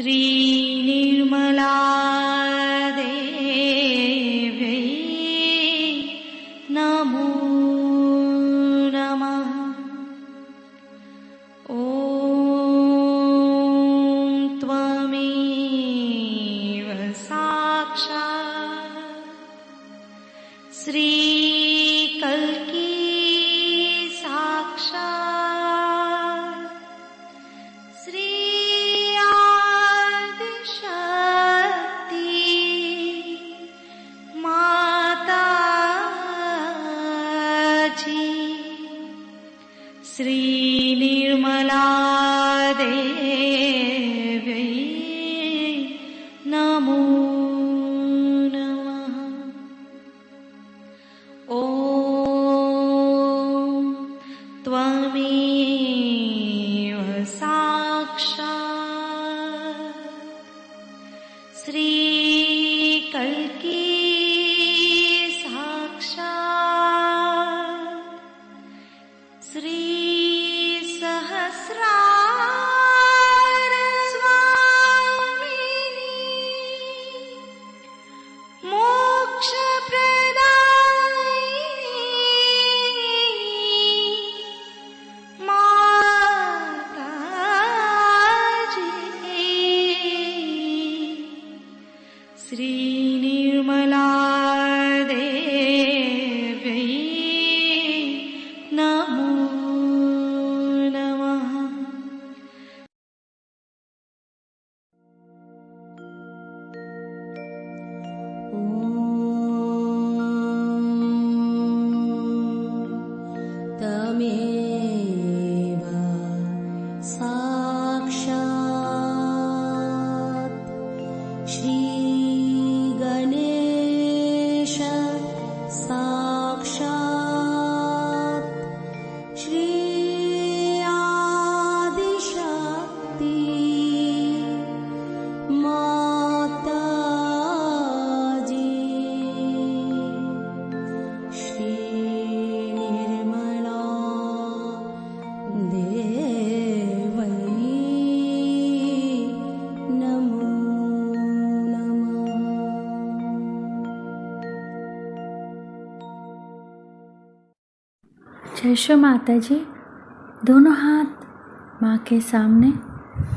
श्रीनिर्मला देव्यै नमो नमः। ॐ त्वमेव साक्षात् श्रीकल्की साक्षात् श्री श्रीनिर्मला देव्यै नमो नमः। ॐ त्वमेव साक्षात् श्रीकल्की साक्षात् श्री श्रीनिर्मला देव्यै नमो नमः। तमेव साक्षात् श्री गणेश साक्षात् श्री आदिशक्ति माताजी श्री निर्मला देवै नमो जय श्री माता जी। दोनों हाथ माँ के सामने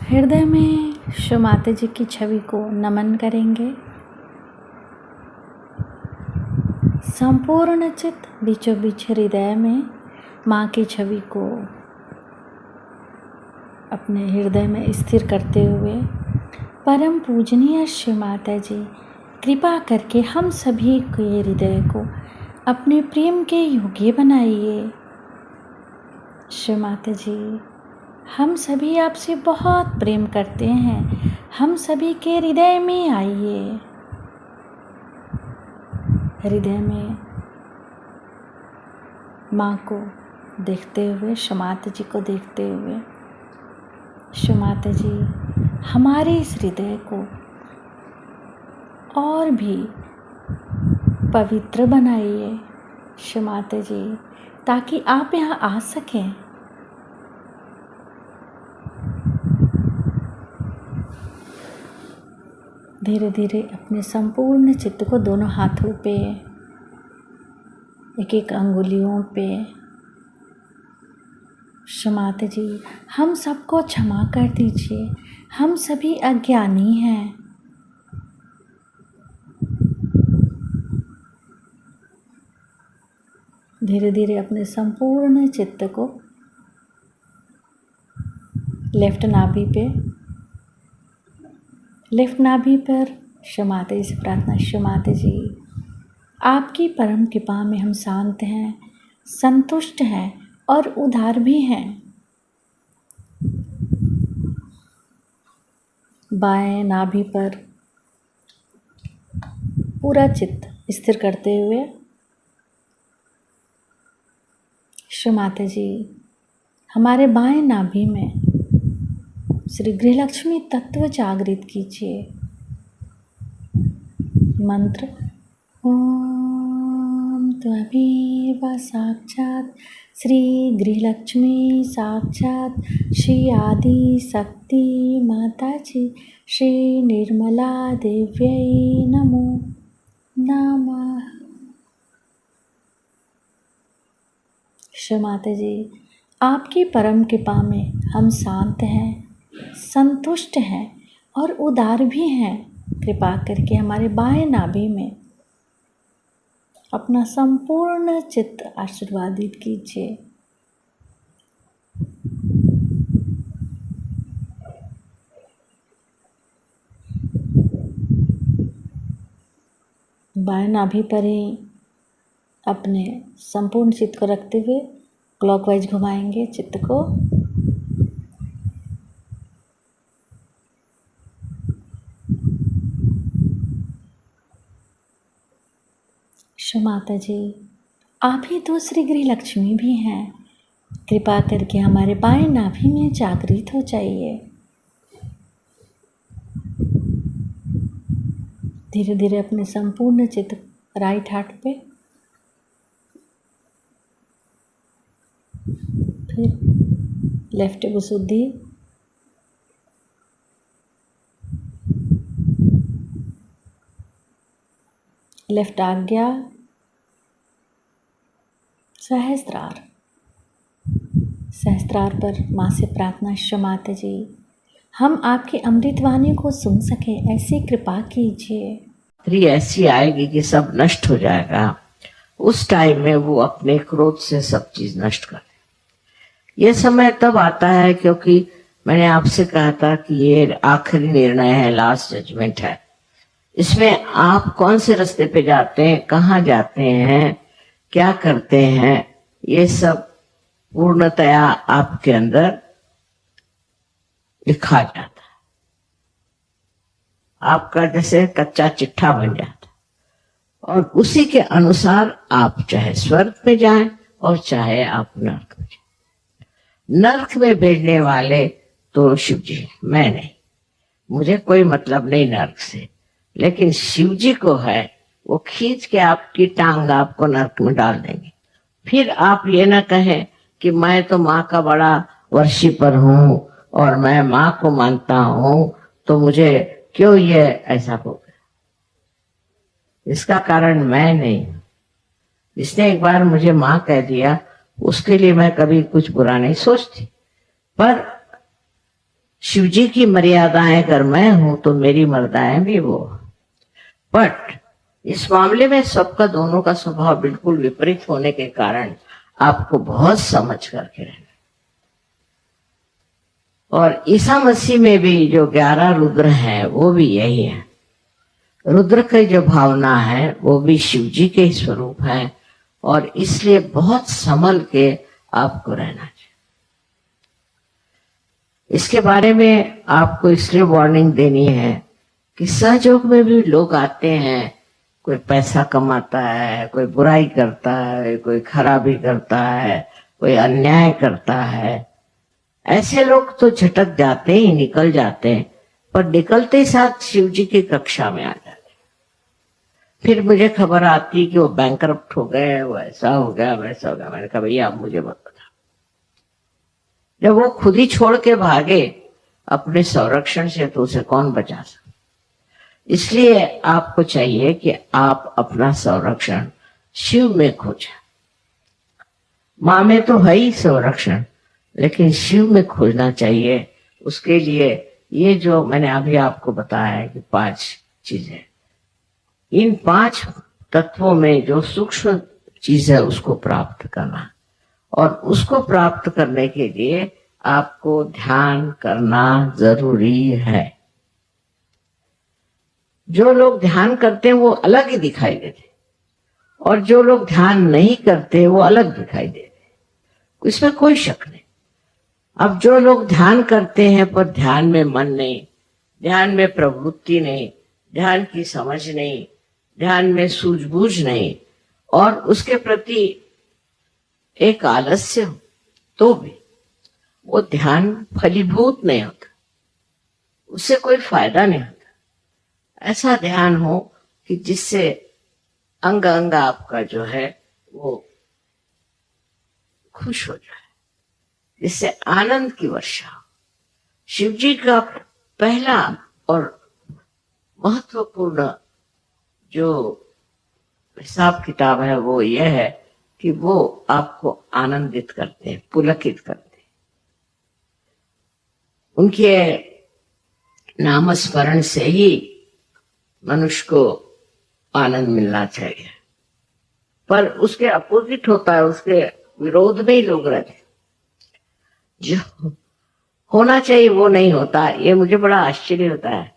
हृदय में श्री माता जी की छवि को नमन करेंगे। संपूर्ण चित्त बीचों बीच हृदय में माँ की छवि को अपने हृदय में स्थिर करते हुए परम पूजनीय श्री माता जी कृपा करके हम सभी के हृदय को अपने प्रेम के योग्य बनाइए। श्री माता जी, हम सभी आपसे बहुत प्रेम करते हैं, हम सभी के हृदय में आइए। हृदय में माँ को देखते हुए, श्री माता जी को देखते हुए, श्री माता जी हमारे इस हृदय को और भी पवित्र बनाइए श्री माता जी, ताकि आप यहाँ आ सकें। धीरे धीरे अपने संपूर्ण चित्त को दोनों हाथों पे, एक एक अंगुलियों पे, श्री माता जी हम सबको क्षमा कर दीजिए, हम सभी अज्ञानी हैं। धीरे धीरे अपने संपूर्ण चित्त को लेफ्ट नाभि पर श्री माता जी से प्रार्थना। श्री माता जी, आपकी परम कृपा में हम शांत हैं, संतुष्ट हैं और उदार भी हैं। बाएं नाभि पर पूरा चित्त स्थिर करते हुए श्री माता जी हमारे बाएं नाभि में श्री गृहलक्ष्मी तत्व जागृत कीजिए। मंत्र ओम त्वमेव साक्षात् श्री गृहलक्ष्मी साक्षात् श्री आदि शक्ति माता जी श्री निर्मला देव्यै नमो नमः। श्री माता जी, आपकी परम कृपा में हम शांत हैं, संतुष्ट हैं और उदार भी हैं। कृपा करके हमारे बाएं नाभि में अपना संपूर्ण चित्त आशीर्वादित कीजिए। बाएं नाभि पर ही अपने संपूर्ण चित्त को रखते हुए क्लॉकवाइज घुमाएंगे चित्त को। श्री माता जी, आप ही दूसरी गृह लक्ष्मी भी हैं। कृपा करके हमारे बाएं नाभि में जागृत हो जाइए। धीरे धीरे अपने संपूर्ण चित्त राइट हार्ट पे, फिर लेफ्ट विशुद्धि, लेफ्ट आज्ञा, सहस्त्रार। सहस्त्रार पर माँ से प्रार्थना, श्री माता जी हम आपकी अमृतवाणी को सुन सके, ऐसी कृपा कीजिए। रात्रि ऐसी आएगी कि सब नष्ट हो जाएगा। उस टाइम में वो अपने क्रोध से सब चीज नष्ट कर दे। ये समय तब आता है क्योंकि मैंने आपसे कहा था कि ये आखिरी निर्णय है, लास्ट जजमेंट है। इसमें आप कौन से रास्ते पे जाते हैं, कहाँ जाते हैं, क्या करते हैं, ये सब पूर्णतया आपके अंदर लिखा जाता है। आपका जैसे कच्चा चिट्ठा बन जाता है और उसी के अनुसार आप चाहे स्वर्ग में जाएं और चाहे आप नरक में जाएं। नरक में भेजने वाले तो शिव जी, मैं नहीं, मुझे कोई मतलब नहीं नरक से, लेकिन शिव जी को है। वो खींच के आपकी टांग आपको नरक में डाल देंगे। फिर आप ये ना कहें कि मैं तो माँ का बड़ा वर्शिपर हूँ और मैं माँ को मानता हूँ, तो मुझे क्यों ये ऐसा हो गया। इसका कारण मैं नहीं। जिसने एक बार मुझे माँ कह दिया उसके लिए मैं कभी कुछ बुरा नहीं सोचती, पर शिव जी की मर्यादाएं अगर मैं हूं तो मेरी मर्यादाएं भी वो। बट इस मामले में सबका, दोनों का स्वभाव बिल्कुल विपरीत होने के कारण आपको बहुत समझ करके रहना। और ईसा मसीह में भी जो 11 रुद्र हैं वो भी यही है। रुद्र की जो भावना है वो भी शिव जी के स्वरूप है और इसलिए बहुत संभल के आपको रहना चाहिए। इसके बारे में आपको इसलिए वार्निंग देनी है कि सहयोग में भी लोग आते हैं, कोई पैसा कमाता है, कोई बुराई करता है, कोई खराबी करता है, कोई अन्याय करता है। ऐसे लोग तो झटक जाते ही, निकल जाते हैं, पर निकलते ही साथ शिव जी की कक्षा में आ जाते हैं। फिर मुझे खबर आती कि वो बैंकरप्ट हो गए, वो ऐसा हो गया, वैसा हो गया। मैंने कहा भैया आप मुझे मत बताओ। जब वो खुद ही छोड़ के भागे अपने संरक्षण से, तो उसे कौन बचा सकता। इसलिए आपको चाहिए कि आप अपना संरक्षण शिव में खोजें। माँ में तो है ही संरक्षण, लेकिन शिव में खोजना चाहिए। उसके लिए ये जो मैंने अभी आपको बताया है कि 5 चीजें, इन 5 तत्वों में जो सूक्ष्म चीज है उसको प्राप्त करना, और उसको प्राप्त करने के लिए आपको ध्यान करना जरूरी है। जो लोग ध्यान करते हैं वो अलग ही दिखाई देते, और जो लोग ध्यान नहीं करते वो अलग दिखाई देते, इसमें कोई शक नहीं। अब जो लोग ध्यान करते हैं पर ध्यान में मन नहीं, ध्यान में प्रवृत्ति नहीं, ध्यान की समझ नहीं, ध्यान में सूझबूझ नहीं, और उसके प्रति एक आलस्य हो, तो भी वो ध्यान फलीभूत नहीं होता, उससे कोई फायदा नहीं होता। ऐसा ध्यान हो कि जिससे अंग अंग आपका जो है वो खुश हो जाए, जिससे आनंद की वर्षा हो। शिव जी का पहला और महत्वपूर्ण जो हिसाब किताब है वो यह है कि वो आपको आनंदित करते हैं, पुलकित करते हैं। उनके नामस्मरण से ही मनुष्य को आनंद मिलना चाहिए, पर उसके अपोजिट होता है, उसके विरोध में ही लोग रहते हैं। जो होना चाहिए वो नहीं होता। ये मुझे बड़ा आश्चर्य होता है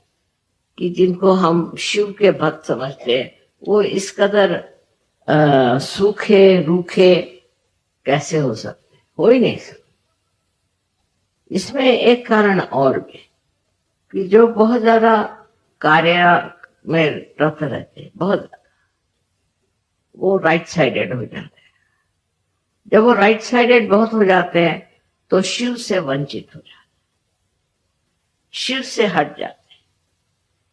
कि जिनको हम शिव के भक्त समझते हैं वो इस कदर सूखे रूखे कैसे हो सकते, हो ही नहीं सकते। इसमें एक कारण और भी कि जो बहुत ज्यादा कार्य में रत रहते हैं, बहुत वो राइट साइडेड हो जाते हैं। जब वो राइट साइडेड बहुत हो जाते हैं तो शिव से वंचित हो जाते हैं, शिव से हट जाते हैं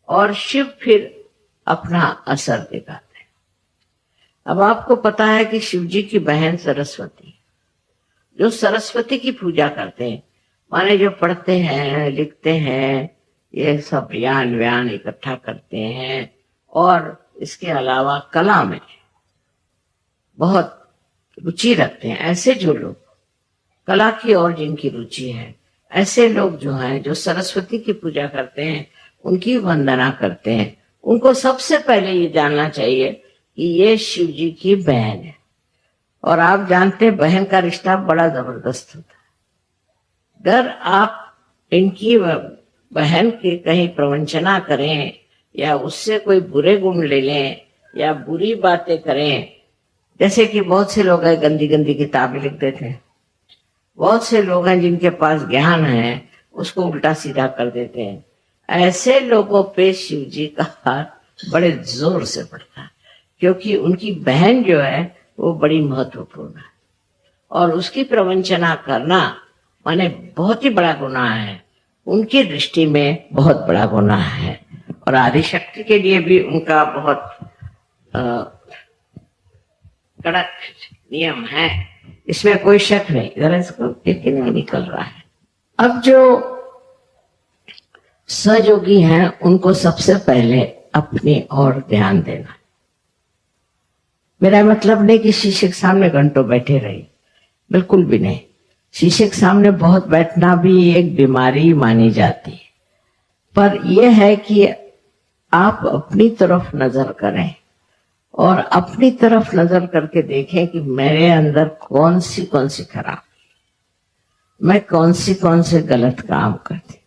और शिव फिर अपना असर दिखाते हैं। अब आपको पता है कि शिव जी की बहन सरस्वती है। जो सरस्वती की पूजा करते हैं, माने जो पढ़ते हैं लिखते हैं, ये सब ज्ञान व्यान इकट्ठा करते हैं और इसके अलावा कला में बहुत रुचि रखते हैं, ऐसे जो लोग कला की और जिनकी रुचि है, ऐसे लोग जो हैं जो सरस्वती की पूजा करते हैं, उनकी वंदना करते हैं, उनको सबसे पहले ये जानना चाहिए कि ये शिव जी की बहन है। और आप जानते हैं बहन का रिश्ता बड़ा जबरदस्त होता है। अगर आप इनकी बहन की कहीं प्रवंचना करें या उससे कोई बुरे गुण ले लें या बुरी बातें करें, जैसे कि बहुत से लोग हैं गंदी गंदी किताबें लिख देते हैं, बहुत से लोग हैं जिनके पास ज्ञान है उसको उल्टा सीधा कर देते हैं, ऐसे लोगों पे शिव जी का हाथ बड़े जोर से पड़ता है, क्योंकि उनकी बहन जो है वो बड़ी महत्वपूर्ण है और उसकी प्रवंचना करना माने बहुत ही बड़ा गुनाह है, उनकी दृष्टि में बहुत बड़ा गुनाह है। और आदिशक्ति के लिए भी उनका बहुत कड़क नियम है, इसमें कोई शक नहीं। जरा इसको देख नहीं निकल रहा है। अब जो सहयोगी हैं उनको सबसे पहले अपनी ओर ध्यान देना। मेरा मतलब नहीं कि शीशे के सामने घंटों बैठे रहिए, बिल्कुल भी नहीं। शीशे के सामने बहुत बैठना भी एक बीमारी मानी जाती है, पर यह है कि आप अपनी तरफ नजर करें और अपनी तरफ नजर करके देखें कि मेरे अंदर कौन सी खराब, मैं कौन से गलत काम करती।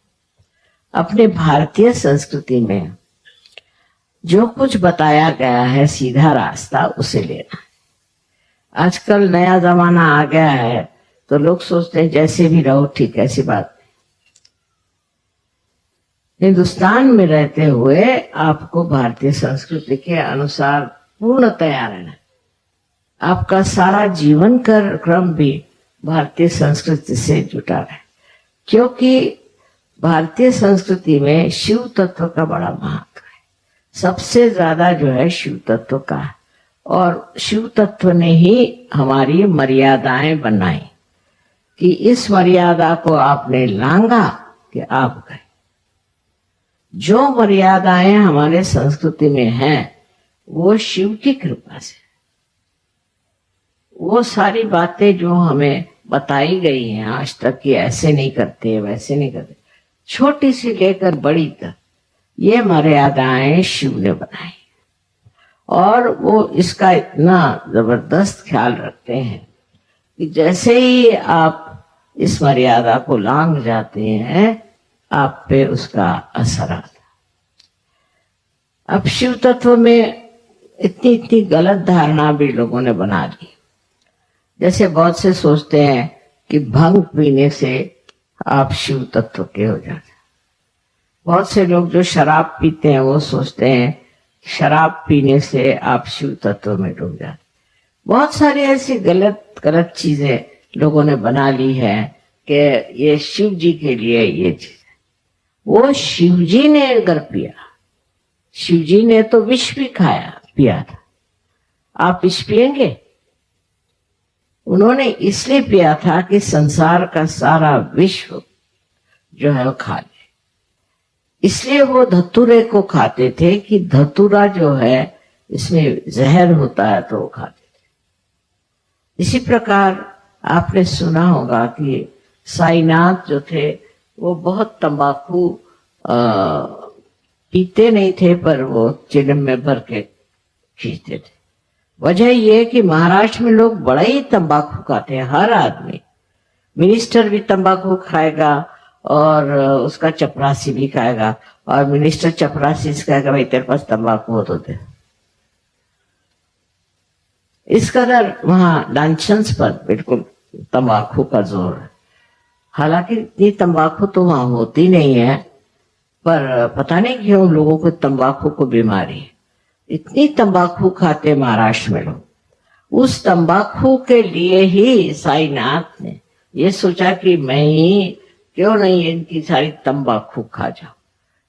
अपने भारतीय संस्कृति में जो कुछ बताया गया है सीधा रास्ता उसे लेना। आजकल नया जमाना आ गया है तो लोग सोचते हैं जैसे भी रहो ठीक, ऐसी बात नहीं। हिंदुस्तान में रहते हुए आपको भारतीय संस्कृति के अनुसार पूर्णतया रहना। आपका सारा जीवन का क्रम भी भारतीय संस्कृति से जुटा है, क्योंकि भारतीय संस्कृति में शिव तत्व का बड़ा महत्व है। सबसे ज्यादा जो है शिव तत्व का है और शिव तत्व ने ही हमारी मर्यादाएं बनाई कि इस मर्यादा को आपने लांगा कि आप गए। जो मर्यादाएं हमारे संस्कृति में हैं वो शिव की कृपा से, वो सारी बातें जो हमें बताई गई हैं आज तक कि ऐसे नहीं करते वैसे नहीं करते, छोटी सी लेकर बड़ी तक ये मर्यादाएं शिव ने बनाई और वो इसका इतना जबरदस्त ख्याल रखते हैं कि जैसे ही आप इस मर्यादा को लांघ जाते हैं आप पे उसका असर आता। अब शिव तत्व में इतनी गलत धारणा भी लोगों ने बना ली। जैसे बहुत से सोचते हैं कि भंग पीने से आप शिव तत्व के हो जाते हैं। बहुत से लोग जो शराब पीते हैं वो सोचते हैं शराब पीने से आप शिव तत्व में डूब जाते। बहुत सारी ऐसी गलत चीजें लोगों ने बना ली है कि ये शिव जी के लिए ये चीज है। वो शिव जी ने अगर पिया, शिव जी ने तो विष भी पिया था, आप विष पिएंगे? उन्होंने इसलिए पिया था कि संसार का सारा विश्व जो है वो खा ले। इसलिए वो धतूरे को खाते थे कि धतूरा जो है इसमें जहर होता है तो वो खाते थे। इसी प्रकार आपने सुना होगा कि साईनाथ जो थे वो बहुत तंबाकू पीते नहीं थे, पर वो चिलम में भर के खींचते थे। वजह ये कि महाराष्ट्र में लोग बड़ा ही तंबाकू खाते हैं। हर आदमी, मिनिस्टर भी तंबाकू खाएगा और उसका चपरासी भी खाएगा, और मिनिस्टर चपरासी से कहेगा भाई तेरे पास तंबाकू हो तो दे। इस कदर वहां लांछन्स पर बिल्कुल तंबाकू का जोर है। हालांकि ये तंबाकू तो वहां होती नहीं है, पर पता नहीं क्यों लोगों को तंबाकू को बीमारी है। इतनी तंबाकू खाते महाराष्ट्र में लोग। उस तंबाकू के लिए ही साईनाथ ने ये सोचा कि मैं ही क्यों नहीं इनकी सारी तंबाकू खा जाऊं।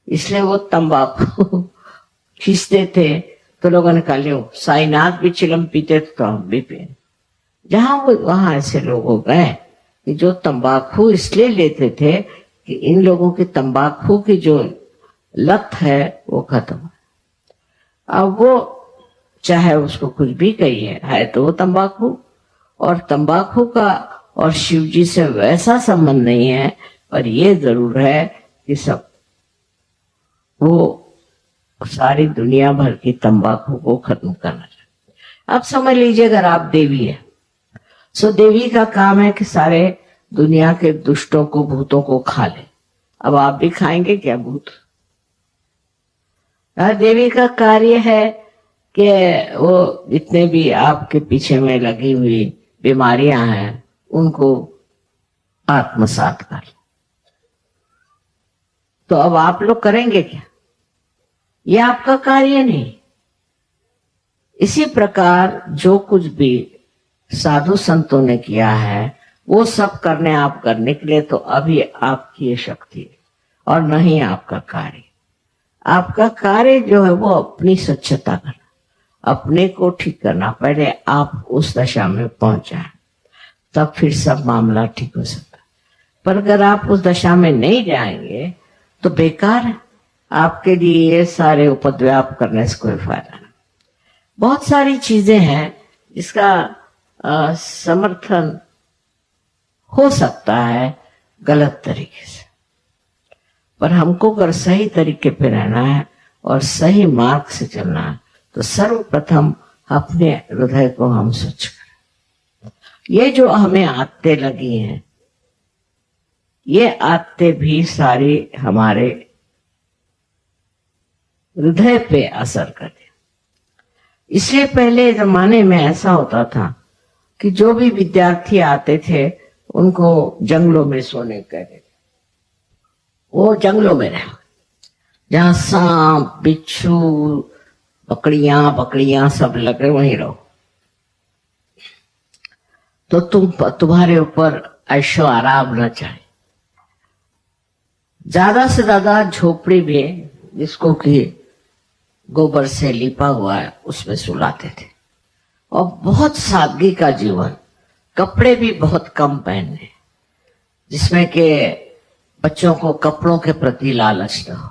इसलिए वो तंबाकू खींचते थे तो लोगों ने कहा लो साईनाथ भी चिलम पीते थे तो हम भी पिए। जहां वो वहां ऐसे लोग हो गए कि जो तंबाकू इसलिए लेते थे कि इन लोगों की तंबाकू की जो लत है वो खत्म। अब वो चाहे उसको कुछ भी कहिए, है तो वो तंबाकू, और तंबाकू का और शिव जी से वैसा संबंध नहीं है, पर ये जरूर है कि सब वो सारी दुनिया भर की तंबाकू को खत्म करना चाहिए। अब समझ लीजिए अगर आप देवी है, सो देवी का काम है कि सारे दुनिया के दुष्टों को, भूतों को खा ले। अब आप भी खाएंगे क्या भूत? देवी का कार्य है कि वो जितने भी आपके पीछे में लगी हुई बीमारियां हैं उनको आत्मसात कर ले। तो अब आप लोग करेंगे क्या? ये आपका कार्य नहीं। इसी प्रकार जो कुछ भी साधु संतों ने किया है वो सब करने के लिए तो अभी आपकी ये शक्ति है और नहीं आपका कार्य। आपका कार्य जो है वो अपनी स्वच्छता करना, अपने को ठीक करना। पहले आप उस दशा में पहुंच जाए, तब फिर सब मामला ठीक हो सकता है। पर अगर आप उस दशा में नहीं जाएंगे तो बेकार है। आपके लिए ये सारे उपद्व्याप करने से कोई फायदा नहीं। बहुत सारी चीजें हैं जिसका समर्थन हो सकता है गलत तरीके से, पर हमको अगर सही तरीके पे रहना है और सही मार्ग से चलना है तो सर्वप्रथम अपने हृदय को हम स्वच्छ करें। ये जो हमें आदतें लगी हैं, ये आदतें भी सारी हमारे हृदय पे असर करते। इसलिए पहले जमाने में ऐसा होता था कि जो भी विद्यार्थी आते थे उनको जंगलों में सोने कहते थे। वो जंगलों में रहे जहां सांप, बिच्छू, बकरियां सब लगे, वहीं रहो तो तुम्हारे ऊपर ऐशो आराम न चाहे। ज्यादा से ज्यादा झोपड़ी में जिसको कि गोबर से लिपा हुआ है उसमें सुलाते थे, और बहुत सादगी का जीवन। कपड़े भी बहुत कम पहनने, जिसमें के बच्चों को कपड़ों के प्रति लालच न हो।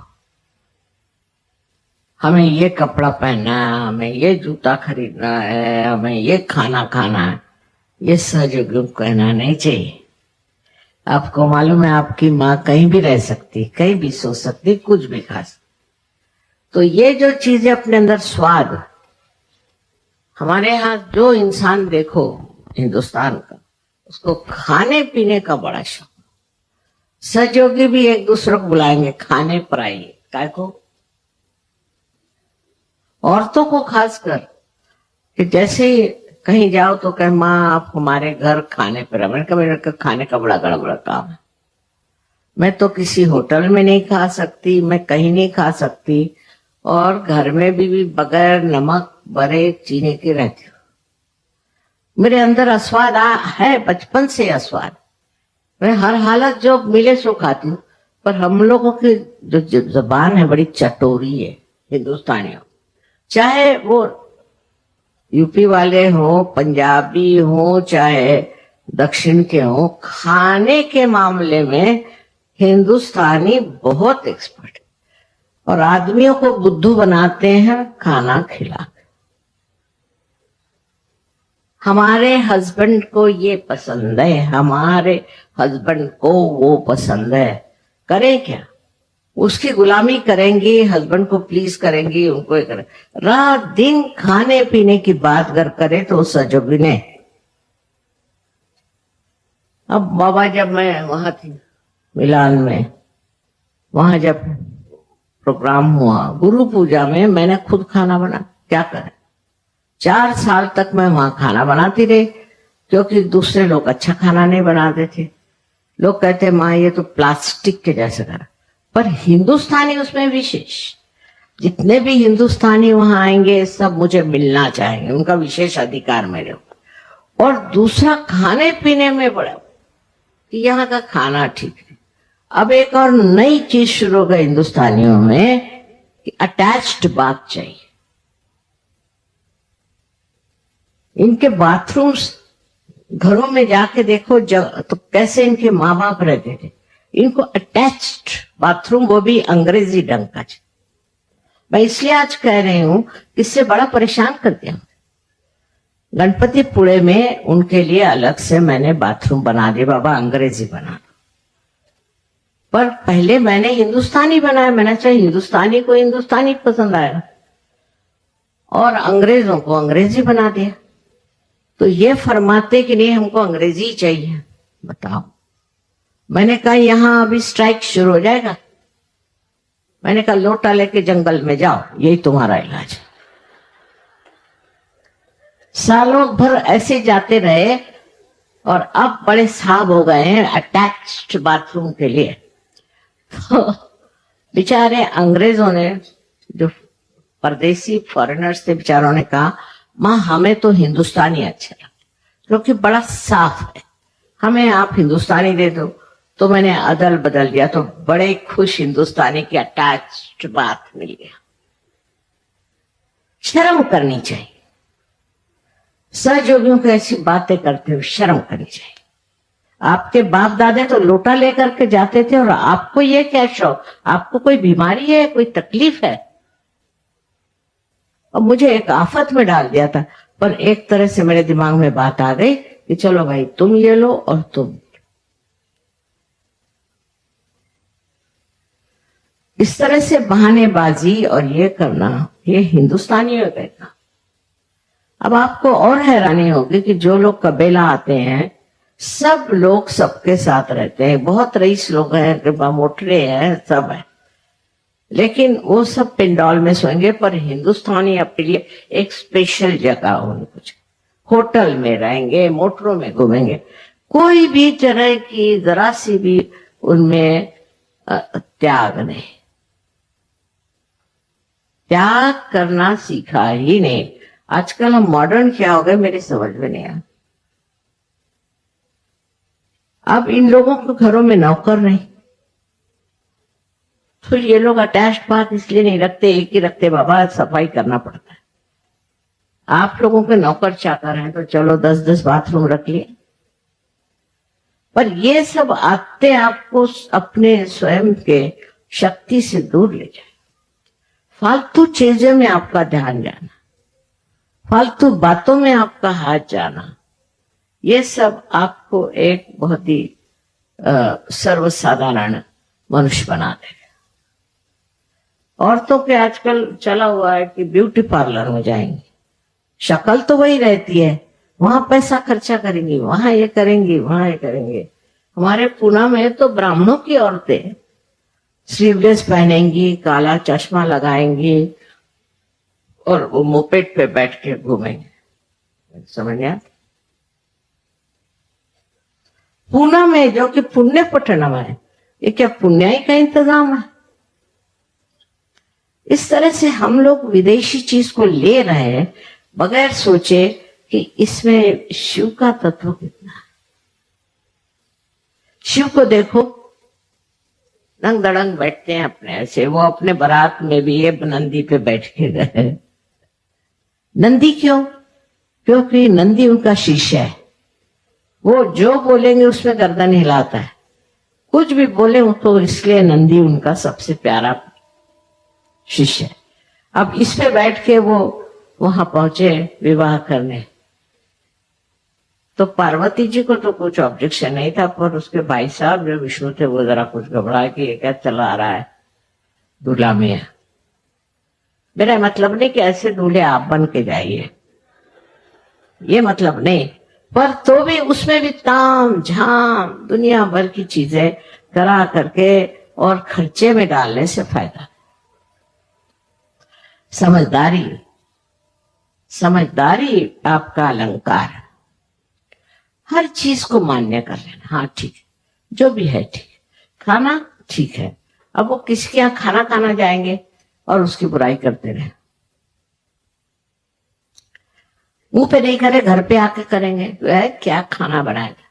हमें ये कपड़ा पहनना है, हमें ये जूता खरीदना है, हमें ये खाना खाना है, ये सहयोग कहना नहीं चाहिए। आपको मालूम है आपकी माँ कहीं भी रह सकती, कहीं भी सो सकती, कुछ भी खा सकती। तो ये जो चीजें अपने अंदर स्वाद, हमारे यहाँ जो इंसान देखो हिंदुस्तान का, उसको खाने पीने का बड़ा शौक। सहयोगी भी एक दूसरे को बुलाएंगे खाने पर आइए, काय को औरतों को खासकर, कि जैसे ही कहीं जाओ तो कहे माँ आप हमारे घर खाने पर आए। मैंने कहा मेरे खाने का बड़ा गड़बड़ा काम है, मैं तो किसी होटल में नहीं खा सकती, मैं कहीं नहीं खा सकती, और घर में भी बगैर नमक भरे चीनी के रहती हूँ। मेरे अंदर अस्वाद है, बचपन से अस्वाद। मैं हर हालत जो मिले सो खाती हूँ, पर हम लोगों की जो जबान है बड़ी चटोरी है हिंदुस्तानियों। चाहे वो यूपी वाले हो, पंजाबी हो, चाहे दक्षिण के हो, खाने के मामले में हिंदुस्तानी बहुत एक्सपर्ट है। और आदमियों को बुद्धू बनाते हैं खाना खिला। हमारे हस्बैंड को ये पसंद है, हमारे हस्बैंड को वो पसंद है, करें क्या? उसकी गुलामी करेंगी, हस्बैंड को प्लीज करेंगी, उनको ही करें। रात दिन खाने पीने की बात अगर करे तो सजोगिने। अब बाबा, जब मैं वहां थी मिलान में, वहां जब प्रोग्राम हुआ गुरु पूजा में, मैंने खुद खाना बना, क्या करें? 4 साल तक मैं वहां खाना बनाती रही, क्योंकि दूसरे लोग अच्छा खाना नहीं बनाते थे। लोग कहते माँ ये तो प्लास्टिक के जैसे करा, पर हिंदुस्तानी उसमें विशेष। जितने भी हिंदुस्तानी वहां आएंगे सब मुझे मिलना चाहेंगे, उनका विशेष अधिकार मेरे ऊपर। और दूसरा, खाने पीने में बड़ा कि यहाँ का खाना ठीक है। अब एक और नई चीज शुरू हो गई हिंदुस्तानियों में कि अटैच्ड बात चाहिए। इनके बाथरूम्स घरों में जाके देखो तो कैसे इनके माँ बाप रहते थे। इनको अटैच्ड बाथरूम, वो भी अंग्रेजी ढंग का। मैं इसलिए आज कह रही हूं, इससे बड़ा परेशान कर दिया। गणपतिपुणे में उनके लिए अलग से मैंने बाथरूम बना दिए, बाबा अंग्रेजी बना दो। पर पहले मैंने हिंदुस्तानी बनाया। मैंने चाहे हिंदुस्तानी को हिंदुस्तानी पसंद आएगा और अंग्रेजों को अंग्रेजी बना दिया। तो ये फरमाते कि नहीं हमको अंग्रेजी चाहिए। बताओ, मैंने कहा यहां अभी स्ट्राइक शुरू हो जाएगा। मैंने कहा लोटा लेके जंगल में जाओ, यही तुम्हारा इलाज है। सालों भर ऐसे जाते रहे और अब बड़े साहब हो गए हैं अटैच्ड बाथरूम के लिए। तो बेचारे अंग्रेजों ने, जो परदेसी फॉरेनर्स थे, बेचारों ने कहा माँ हमें तो हिंदुस्तानी अच्छा लगता क्योंकि बड़ा साफ है, हमें आप हिंदुस्तानी दे दो। तो मैंने अदल बदल दिया, तो बड़े खुश हिंदुस्तानी की अटैच्ड बात मिल गया। शर्म करनी चाहिए। सहयोगियों को ऐसी बातें करते हुए शर्म करनी चाहिए। आपके बाप दादे तो लोटा लेकर के जाते थे और आपको ये क्या शौक? आपको कोई बीमारी है, कोई तकलीफ है? और मुझे एक आफत में डाल दिया था, पर एक तरह से मेरे दिमाग में बात आ गई कि चलो भाई तुम ये लो और तुम। इस तरह से बहानेबाजी और ये करना, ये हिंदुस्तानी हो गया। अब आपको और हैरानी होगी कि जो लोग कबीला आते हैं, सब लोग सबके साथ रहते हैं। बहुत रईस लोग हैं, मोटरे हैं, सब है, लेकिन वो सब पिंडॉल में सोएंगे। पर हिंदुस्तानी अपने लिए एक स्पेशल जगह उनको, होटल में रहेंगे, मोटरों में घूमेंगे। कोई भी तरह की जरा सी भी उनमें त्याग नहीं, त्याग करना सीखा ही नहीं। आजकल हम मॉडर्न क्या हो गए मेरी समझ में नहीं आया। अब इन लोगों के घरों में नौकर नहीं, तो ये लोग अटैच्ड बात इसलिए नहीं रखते, एक ही रखते, बाबा सफाई करना पड़ता है। आप लोगों के नौकर चाकर हैं तो चलो 10-10 बाथरूम रख लिए, पर ये सब आते आपको अपने स्वयं के शक्ति से दूर ले जाए। फालतू चीजों में आपका ध्यान जाना, फालतू बातों में आपका हाथ जाना, ये सब आपको एक बहुत ही सर्वसाधारण मनुष्य बना देगा। औरतों के आजकल चला हुआ है कि ब्यूटी पार्लर में जाएंगी, शक्ल तो वही रहती है, वहां पैसा खर्चा करेंगी, वहां ये करेंगी, वहां ये करेंगे। हमारे पूना में तो ब्राह्मणों की औरतें स्लीवलेस पहनेंगी, काला चश्मा लगाएंगी और वो मोपेड पे बैठ के घूमेंगे। समझ नहीं आता? पूना में, जो कि पुण्य पटनम है, ये क्या पुण्याई का इंतजाम है? इस तरह से हम लोग विदेशी चीज को ले रहे हैं बगैर सोचे कि इसमें शिव का तत्व कितना है। शिव को देखो, रंग दड़ंग बैठते हैं अपने ऐसे। वो अपने बारात में भी ये नंदी पे बैठ के गए। नंदी क्यों? क्योंकि नंदी उनका शिष्य है। वो जो बोलेंगे उसमें गर्दन हिलाता है, कुछ भी बोले तो इसलिए नंदी उनका सबसे प्यारा शिष्य है। अब इस पे बैठ के वो वहां पहुंचे विवाह करने, तो पार्वती जी को तो कुछ ऑब्जेक्शन नहीं था, पर उसके भाई साहब जो विष्णु थे वो जरा कुछ घबराए कि ये क्या चला आ रहा है दूल्हा मियां। मेरा मतलब नहीं कि ऐसे दूल्हे आप बन के जाइए, ये मतलब नहीं, पर तो भी उसमें भी ताम झाम दुनिया भर की चीजें करा करके और खर्चे में डालने से फायदा। समझदारी, समझदारी आपका अलंकार है। हर चीज को मान्य कर लेना, हाँ ठीक है, जो भी है ठीक है, खाना ठीक है। अब वो किसके यहाँ खाना खाना जाएंगे और उसकी बुराई करते रहे, मुंह पे नहीं करे घर पे आके करेंगे, तो है क्या खाना बनाएगा।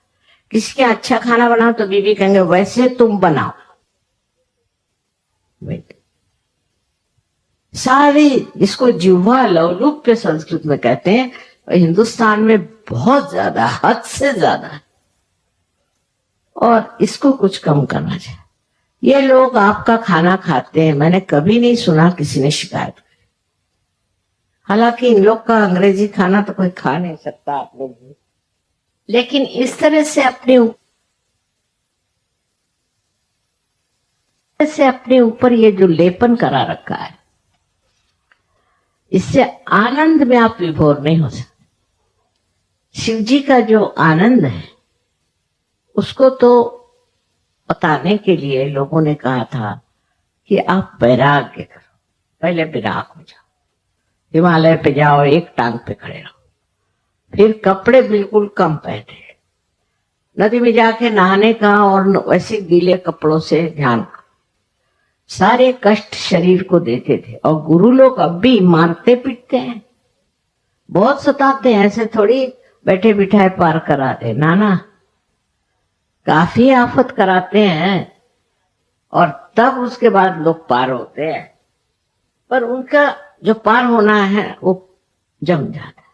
किसी के अच्छा खाना बनाओ तो बीवी कहेंगे वैसे तुम बनाओ। सारी जिसको जिह्वा लौलुप्य संस्कृत में कहते हैं, हिंदुस्तान में बहुत ज्यादा, हद से ज्यादा है, और इसको कुछ कम करना चाहिए। ये लोग आपका खाना खाते हैं, मैंने कभी नहीं सुना किसी ने शिकायत की। हालांकि इन लोग का अंग्रेजी खाना तो कोई खा नहीं सकता, आप लोग भी, लेकिन इस तरह से अपने ऊपर ये जो लेपन करा रखा है, इससे आनंद में आप विभोर नहीं हो सकते। शिव जी का जो आनंद है उसको तो बताने के लिए लोगों ने कहा था कि आप वैराग्य करो, पहले विराग हो जाओ, हिमालय पे जाओ, एक टांग पे खड़े रहो, फिर कपड़े बिल्कुल कम पहने, नदी में जाके नहाने का और वैसे गीले कपड़ों से ध्यान का, सारे कष्ट शरीर को देते थे। और गुरु लोग अब भी मारते पीटते हैं, बहुत सताते हैं, ऐसे थोड़ी बैठे बिठाए पार कराते, ना, काफी आफत कराते हैं और तब उसके बाद लोग पार होते हैं। पर उनका जो पार होना है वो जम जाता है,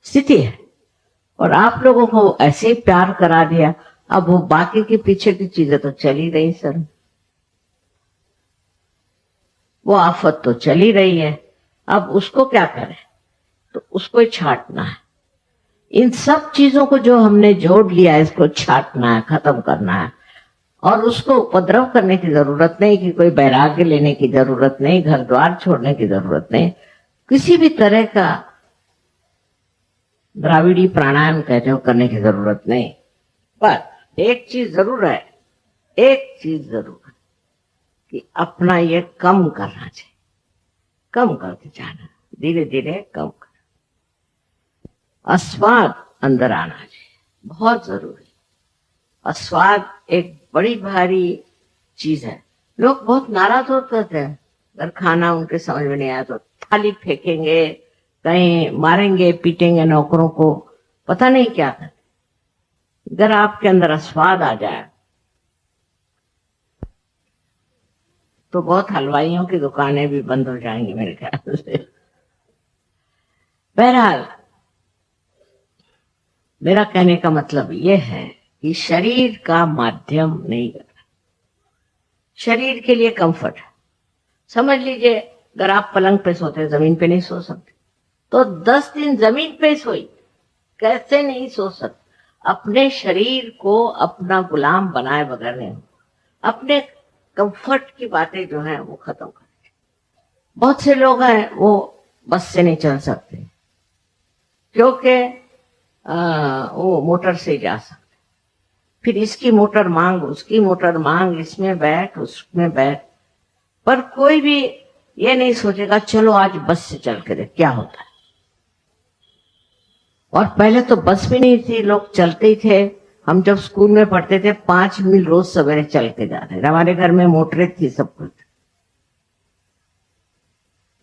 स्थिति है। और आप लोगों को ऐसे ही प्यार करा दिया, अब वो बाकी के पीछे की चीजें तो चल ही रही सर, वो आफत तो चल ही रही है, अब उसको क्या करें, तो उसको ही छांटना है। इन सब चीजों को जो हमने जोड़ लिया, इसको छांटना है, खत्म करना है। और उसको उपद्रव करने की जरूरत नहीं, कि कोई वैराग्य लेने की जरूरत नहीं, घर द्वार छोड़ने की जरूरत नहीं, किसी भी तरह का द्राविड़ी प्राणायाम कहते हो करने की जरूरत नहीं। पर एक चीज जरूर है, एक चीज जरूर है कि अपना ये कम करना चाहिए, कम करके जाना, धीरे धीरे कम कर। अस्वाद अंदर आना चाहिए, बहुत जरूरी। अस्वाद एक बड़ी भारी चीज है। लोग बहुत नाराज होते थे, अगर खाना उनके समझ में नहीं आया तो थाली फेंकेंगे, कहीं मारेंगे पीटेंगे नौकरों को, पता नहीं क्या करते। अगर आपके अंदर अस्वाद आ जाए तो बहुत हलवाइयों की दुकानें भी बंद हो जाएंगी मेरे ख्याल से। बहरहाल मेरा कहने का मतलब यह है कि शरीर का माध्यम नहीं करना, शरीर के लिए कंफर्ट है। समझ लीजिए अगर आप पलंग पे सोते, जमीन पे नहीं सो सकते, तो 10 दिन जमीन पे सोई, कैसे नहीं सो सकते। अपने शरीर को अपना गुलाम बनाए बगैर नहीं, अपने कंफर्ट की बातें जो है वो खत्म करें। बहुत से लोग हैं वो बस से नहीं चल सकते क्योंकि वो मोटर से जा सकते, फिर इसकी मोटर मांग, उसकी मोटर मांग, इसमें बैठ उसमें बैठ, पर कोई भी ये नहीं सोचेगा चलो आज बस से चल के देख क्या होता है। और पहले तो बस भी नहीं थी, लोग चलते ही थे। हम जब स्कूल में पढ़ते थे 5 मील रोज सवेरे चल के जाते थे, हमारे घर में मोटरें थी, सब कुछ,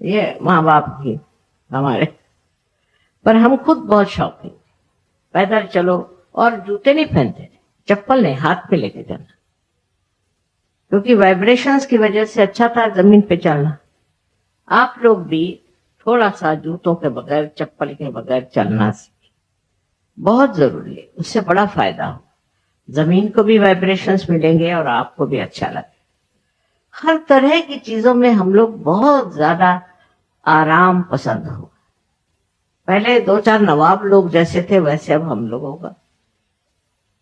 ये माँ बाप की हमारे, पर हम खुद बहुत शौकीन, पैदल चलो, और जूते नहीं पहनते थे, चप्पल नहीं, हाथ पे लेके जाना, क्योंकि वाइब्रेशंस की वजह से अच्छा था जमीन पे चलना। आप लोग भी थोड़ा सा जूतों के बगैर, चप्पल के बगैर चलना सीखें, बहुत जरूरी है। उससे बड़ा फायदा हो, जमीन को भी वाइब्रेशंस मिलेंगे और आपको भी अच्छा लगे। हर तरह की चीजों में हम लोग बहुत ज्यादा आराम पसंद हो। पहले 2-4 नवाब लोग जैसे थे वैसे अब हम लोग होगा।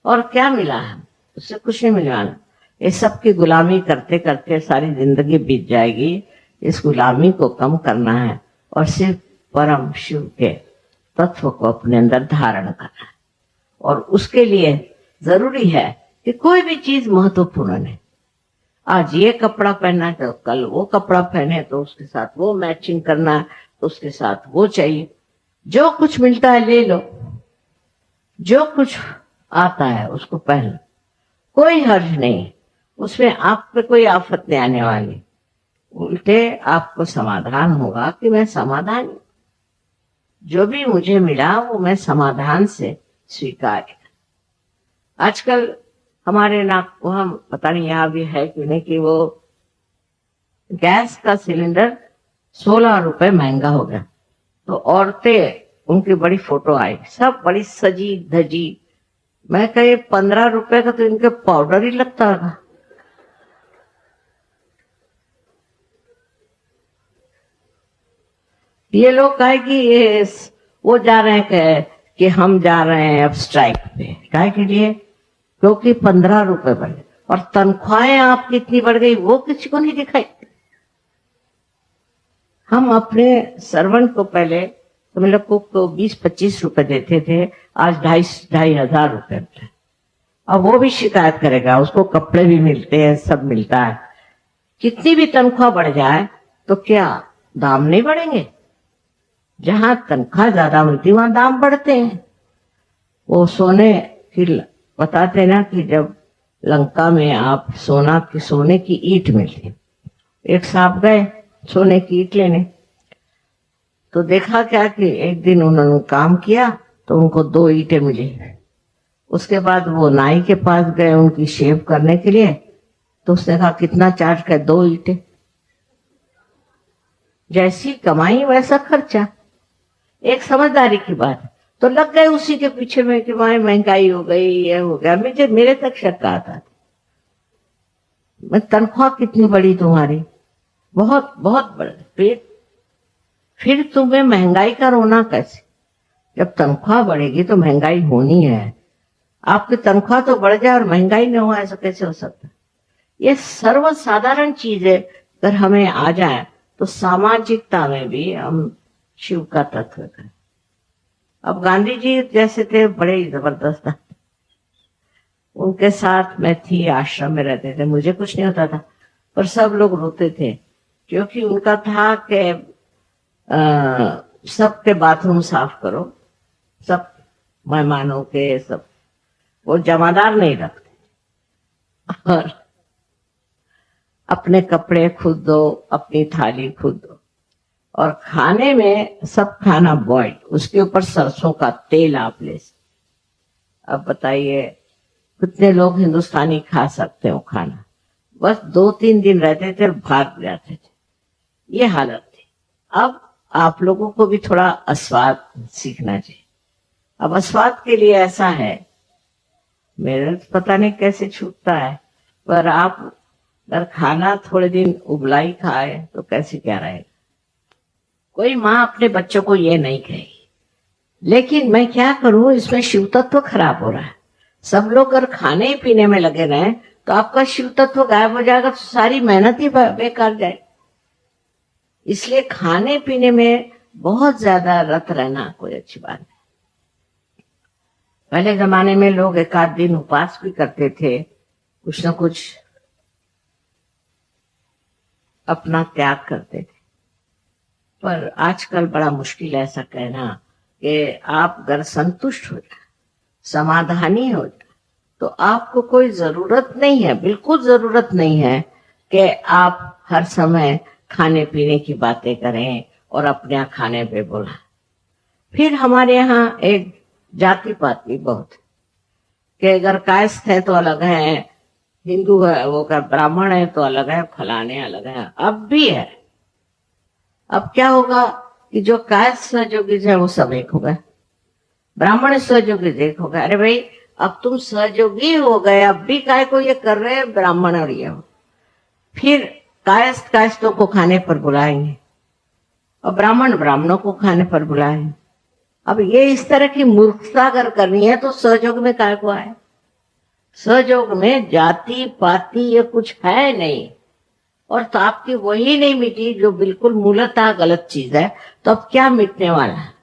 और क्या मिला है, उससे कुछ नहीं मिला। ये सब की गुलामी करते करते सारी जिंदगी बीत जाएगी। इस गुलामी को कम करना है और सिर्फ परम शिव के तत्व को अपने अंदर धारण करना है। और उसके लिए जरूरी है कि कोई भी चीज महत्वपूर्ण है। आज ये कपड़ा पहनना है तो कल वो कपड़ा पहने, तो उसके साथ वो मैचिंग करना है, तो उसके साथ वो चाहिए। जो कुछ मिलता है ले लो, जो कुछ आता है उसको पहन लो, कोई हर्ज नहीं, उसमें आप पे कोई आफत नहीं आने वाली। उल्टे आपको समाधान होगा कि मैं समाधान, जो भी मुझे मिला वो मैं समाधान से स्वीकार किया। आजकल हमारे नाक को, हम पता नहीं यहाँ भी है कि नहीं, कि वो गैस का सिलेंडर 16 रुपए महंगा हो गया। तो औरतें, उनकी बड़ी फोटो आई, सब बड़ी सजी धजी। मैं कहे 15 रुपए का तो इनके पाउडर ही लगता होगा। ये लोग कहे कि ये वो जा रहे हैं कि हम जा रहे हैं अब स्ट्राइक पे, काहे के लिए? क्योंकि 15 रुपए बढ़े और तनख्वाहें आपकी इतनी बढ़ गई, वो किसी को नहीं दिखाई। हम अपने सर्वेंट को पहले तो मतलब को 20-25 रुपए देते थे, आज 2,500 रुपए। अब वो भी शिकायत करेगा, उसको कपड़े भी मिलते हैं, सब मिलता है। कितनी भी तनख्वाह बढ़ जाए तो क्या दाम नहीं बढ़ेंगे? जहां तनख्वाह ज्यादा मिलती वहां दाम बढ़ते हैं। वो सोने की बताते ना कि जब लंका में आप सोने की ईंट मिलती, एक साहब गए सोने की ईंट लेने, तो देखा क्या कि एक दिन उन्होंने काम किया तो उनको 2 ईंटें मिली। उसके बाद वो नाई के पास गए उनकी शेव करने के लिए, तो उसने कहा कितना चार्ज कर? 2 ईंटें। जैसी कमाई वैसा खर्चा, एक समझदारी की बात। तो लग गए उसी के पीछे में कि भाई महंगाई हो गई, ये हो गया। मेरे तक शक आता था, मैं तनख्वाह कितनी बड़ी तुम्हारी, बहुत बहुत बड़ी। फिर तुम्हें महंगाई का रोना कैसे? जब तनख्वाह बढ़ेगी तो महंगाई होनी है। आपकी तनख्वाह तो बढ़ जाए और महंगाई न हो, ऐसा कैसे हो सकता? ये सर्वसाधारण चीज है। अगर हमें आ जाए तो सामाजिकता में भी हम शिव का तत्व है। अब गांधी जी जैसे थे, बड़े ही जबरदस्त था। उनके साथ मैं थी, आश्रम में रहते थे, मुझे कुछ नहीं होता था, पर सब लोग रोते थे क्योंकि उनका था कि सबके बाथरूम साफ करो, सब मेहमानों के, सब। वो जमादार नहीं रखते और अपने कपड़े खुद दो, अपनी थाली खुद दो, और खाने में सब खाना बॉइल्ड, उसके ऊपर सरसों का तेल आप ले। अब बताइए कितने लोग हिंदुस्तानी खा सकते हो खाना? बस 2-3 दिन रहते थे और भाग जाते थे, ये हालत थी। अब आप लोगों को भी थोड़ा अस्वाद सीखना चाहिए। अब अस्वाद के लिए ऐसा है, मेरे पता नहीं कैसे छूटता है, पर आप अगर खाना थोड़े दिन उबलाई खाए तो कैसे क्या रहेगा? कोई माँ अपने बच्चों को ये नहीं कहेगी, लेकिन मैं क्या करूं, इसमें शिव तत्व खराब हो रहा है। सब लोग अगर खाने पीने में लगे रहे तो आपका शिव तत्व गायब हो जाएगा, तो सारी मेहनत ही बेकार जाए। इसलिए खाने पीने में बहुत ज्यादा रत रहना कोई अच्छी बात नहीं। पहले जमाने में लोग 1-8 दिन उपवास भी करते थे, कुछ ना कुछ अपना त्याग करते थे। पर आजकल बड़ा मुश्किल है ऐसा कहना कि आप अगर संतुष्ट हो जाए, समाधानी हो जाए, तो आपको कोई जरूरत नहीं है, बिल्कुल जरूरत नहीं है कि आप हर समय खाने पीने की बातें करें और अपने यहाँ खाने पे बोला। फिर हमारे यहाँ एक जाति पात भी बहुत है कि अगर कायस्थ है तो अलग है, हिंदू है वो का ब्राह्मण है तो अलग है, फलाने अलग है। अब भी है। अब क्या होगा, कि जो कायस्थ सहयोगी है वो सब एक हो गए, ब्राह्मण सहयोगी एक हो गए। अरे भाई अब तुम सहयोगी हो गए, अब भी काय को ये कर रहे हैं ब्राह्मण और ये हो। फिर कायस्थ कायस्थों को खाने पर बुलाएंगे और ब्राह्मण ब्राह्मणों को खाने पर बुलाएंगे। अब ये इस तरह की मूर्खता अगर करनी है तो सहयोग में काय को आए? सहयोग में जाति पाति ये कुछ है नहीं, और तो आपकी वही नहीं मिटी जो बिल्कुल मूलतः गलत चीज है, तो अब क्या मिटने वाला है?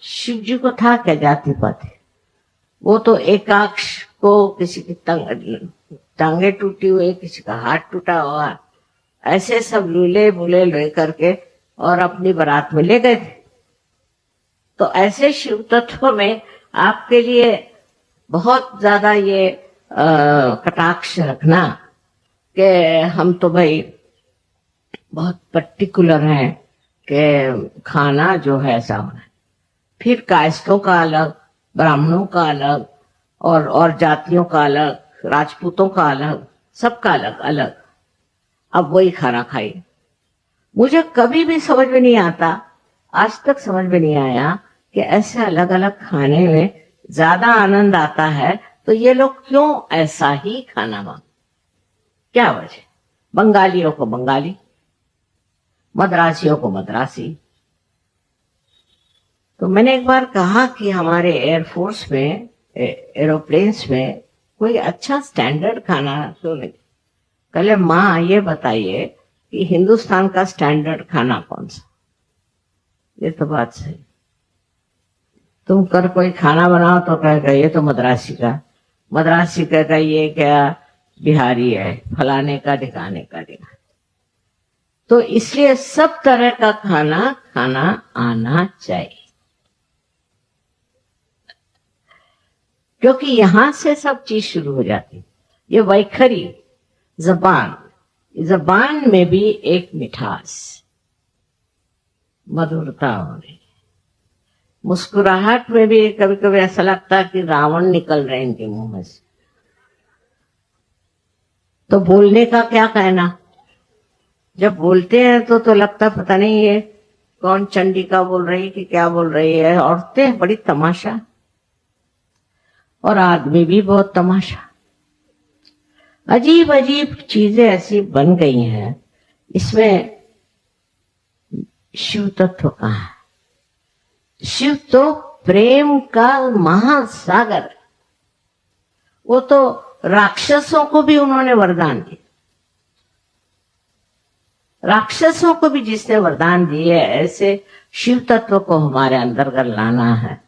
शिव जी को था क्या जाति पाति? वो तो एकाक्ष को किसी की टांगे टूटी हुई, किसी का हाथ टूटा हुआ, ऐसे सब लूले बुले ले करके और अपनी बारात में ले गए थे। तो ऐसे शिव तत्व में आपके लिए बहुत ज्यादा ये कटाक्ष रखना कि हम तो भाई बहुत पर्टिकुलर हैं कि खाना जो है ऐसा होना है। फिर कायस्थों का अलग, ब्राह्मणों का अलग, और जातियों का अलग, राजपूतों का अलग, सबका अलग अलग। अब वही खाना खाइए। मुझे कभी भी समझ में नहीं आता, आज तक समझ में नहीं आया कि ऐसे अलग अलग खाने में ज्यादा आनंद आता है, तो ये लोग क्यों ऐसा ही खाना मांगते? क्या वजह? बंगालियों को बंगाली, मद्रासियों को मद्रासी। तो मैंने एक बार कहा कि हमारे एयरफोर्स में, एरोप्लेन्स में कोई अच्छा स्टैंडर्ड खाना क्यों नहीं? कहले माँ ये बताइए कि हिंदुस्तान का स्टैंडर्ड खाना कौन सा? ये तो बात सही। तुम कर कोई खाना बनाओ तो कहेगा ये तो मद्रासी का, मद्रासी कहेगा ये क्या बिहारी है, फलाने का ढिकाने का ढिकाने। तो इसलिए सब तरह का खाना खाना आना चाहिए, क्योंकि यहां से सब चीज शुरू हो जाती। ये वैखरी जबान में भी एक मिठास, मधुरता हो रही। मुस्कुराहट में भी कभी कभी ऐसा लगता है कि रावण निकल रहे इनके मुंह में से। तो बोलने का क्या कहना, जब बोलते हैं तो लगता पता नहीं ये कौन चंडिका बोल रही कि क्या बोल रही है। औरतें बड़ी तमाशा, और आदमी भी बहुत तमाशा। अजीब अजीब चीजें ऐसी बन गई हैं। इसमें शिव तत्व कहाँ है? शिव तो प्रेम का महासागर है। वो तो राक्षसों को भी उन्होंने वरदान दिए। राक्षसों को भी जिसने वरदान दिए, ऐसे शिव तत्व को हमारे अंदर कर लाना है,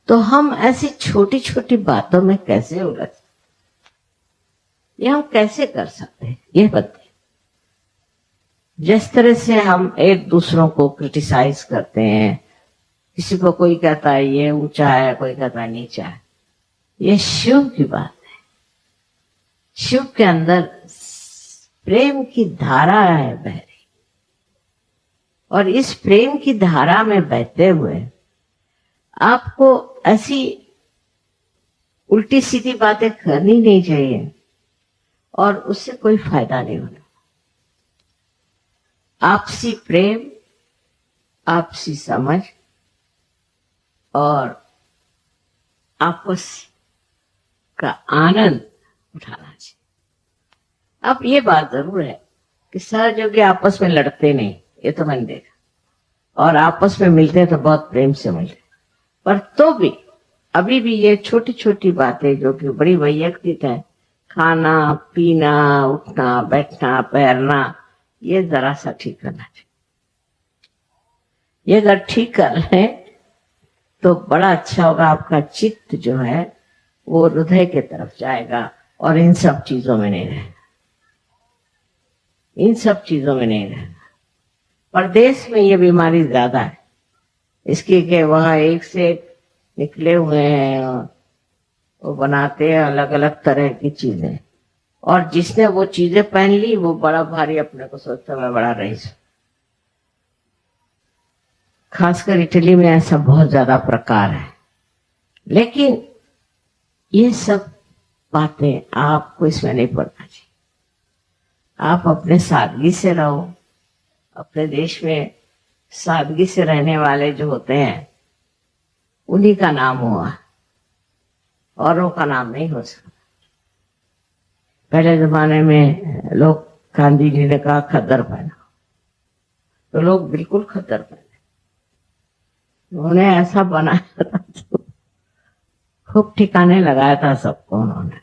तो हम ऐसी छोटी छोटी बातों में कैसे उलझ, ये हम कैसे कर सकते हैं? ये बताइए। जिस तरह से हम एक दूसरों को क्रिटिसाइज करते हैं, किसी को कोई कहता है ये ऊंचा है, कोई कहता है नीचा है, ये शिव की बात है। शिव के अंदर प्रेम की धारा है बह रही, और इस प्रेम की धारा में बहते हुए आपको ऐसी उल्टी सीधी बातें करनी नहीं चाहिए, और उससे कोई फायदा नहीं होना। आपसी प्रेम, आपसी समझ और आपस का आनंद उठाना चाहिए। अब ये बात जरूर है कि सहयोगी आपस में लड़ते नहीं, ये तो मैंने देखा, और आपस में मिलते हैं तो बहुत प्रेम से मिलते, पर तो भी अभी भी ये छोटी छोटी बातें जो कि बड़ी वैयक्तिक है, खाना पीना, उठना बैठना पैरना, ये जरा सा ठीक करना चाहिए। ये अगर ठीक कर लें तो बड़ा अच्छा होगा। आपका चित्त जो है वो हृदय के तरफ जाएगा और इन सब चीजों में नहीं रहेगा, इन सब चीजों में नहीं रहेगा। परदेश में ये बीमारी ज्यादा है इसकी कि वहां एक से एक निकले हुए हैं, वो बनाते हैं अलग अलग तरह की चीजें, और जिसने वो चीजें पहन ली वो बड़ा भारी अपने को सोचता मैं बड़ा रईस। खासकर इटली में ऐसा बहुत ज्यादा प्रकार है। लेकिन ये सब बातें आपको इसमें नहीं पड़ना चाहिए। आप अपने सादगी से रहो, अपने देश में सादगी से रहने वाले जो होते हैं उन्हीं का नाम हुआ, औरों का नाम नहीं हो सकता। पहले जमाने में लोग, गांधी जी ने कहा खद्दर पहना, तो लोग बिल्कुल खद्दर पहने। उन्होंने ऐसा बनाया था, खूब ठिकाने लगाया था सबको उन्होंने।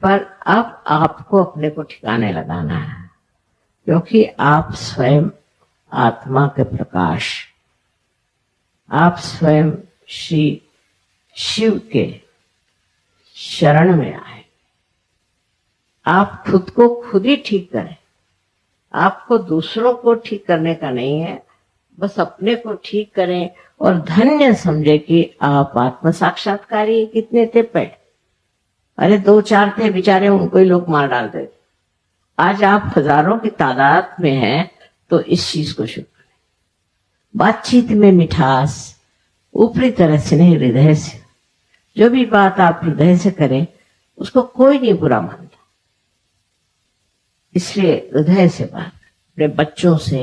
पर अब आपको अपने को ठिकाने लगाना है, क्योंकि आप स्वयं आत्मा के प्रकाश, आप स्वयं श्री शिव के शरण में आए। आप खुद को खुद ही ठीक करें। आपको दूसरों को ठीक करने का नहीं है, बस अपने को ठीक करें और धन्य समझे कि आप आत्म साक्षात्कारी। कितने थे पेड़, अरे 2-4 थे बेचारे, उनको ही लोग मार डालते थे। आज आप हजारों की तादाद में हैं, तो इस चीज को शुक्र करें। बातचीत में मिठास, ऊपरी तरह से नहीं, हृदय से। जो भी बात आप हृदय से करें उसको कोई नहीं बुरा मानता, इसलिए हृदय से बात। अपने बच्चों से,